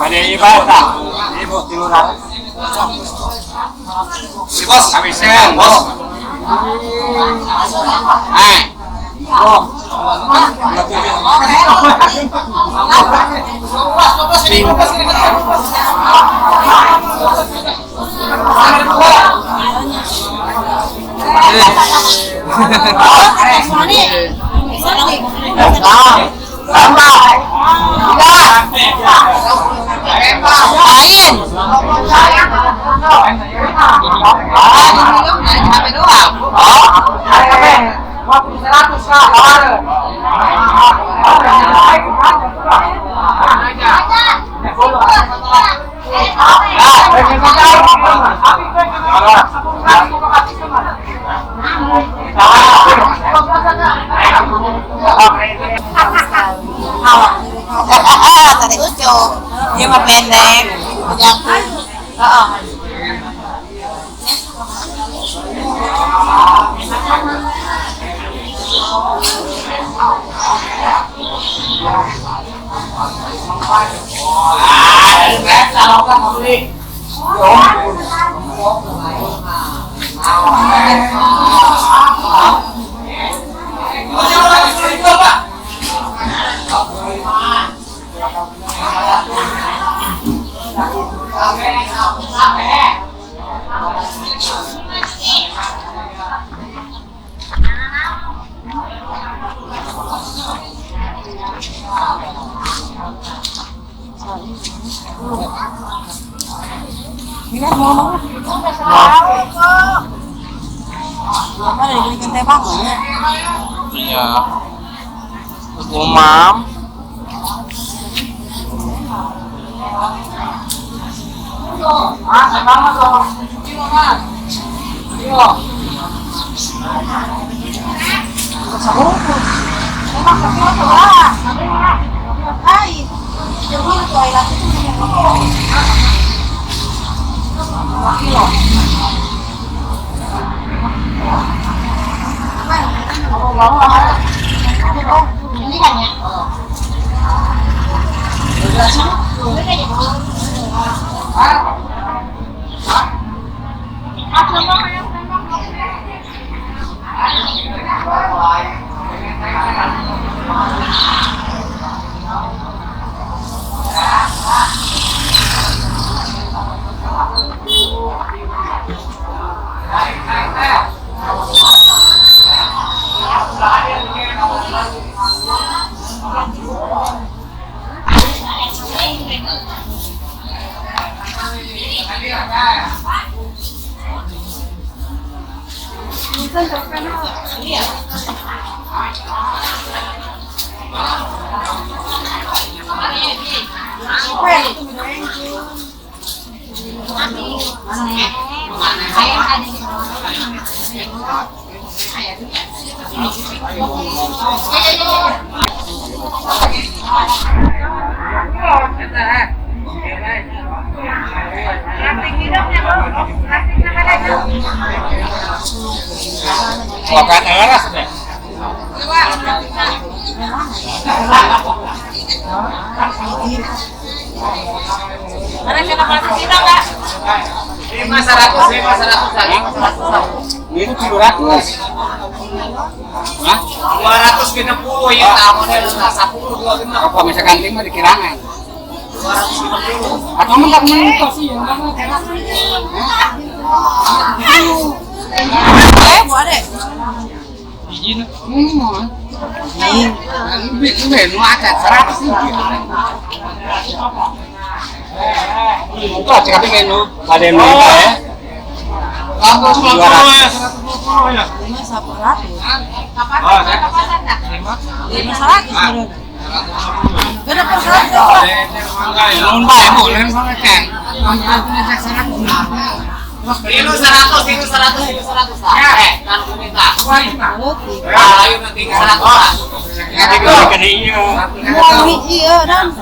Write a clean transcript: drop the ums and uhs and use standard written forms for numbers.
Ada ibadah, ibu tiluran. Si bos habisin, bos. Tadi ucap, dia mah pendek, menjangkut. Ini ngomong. Apa dari bikin teh bangunnya? Iya. Umam. Sama dong. Iya. Makan eras deh. Ada kenapa kita nggak? 500 lagi. Ini 700. Hah? 200 kena 10 ya tahunnya 10 2 kena. Apa misalkan ting mah dikirangan. 250. Atau enggak menentu sih yang mana enak. Boleh. Izin. Ini mau ada 100 nih. Itu aja tapi kan lu ada yang minta ya. 150 ya, 150 ya. 500. Kapan? Beda persen. Nun bae Bu, lain sama kan. Ini 100, ini 100, ini 100. Kan aku minta. Ayo nanti 100. Mau iya dan.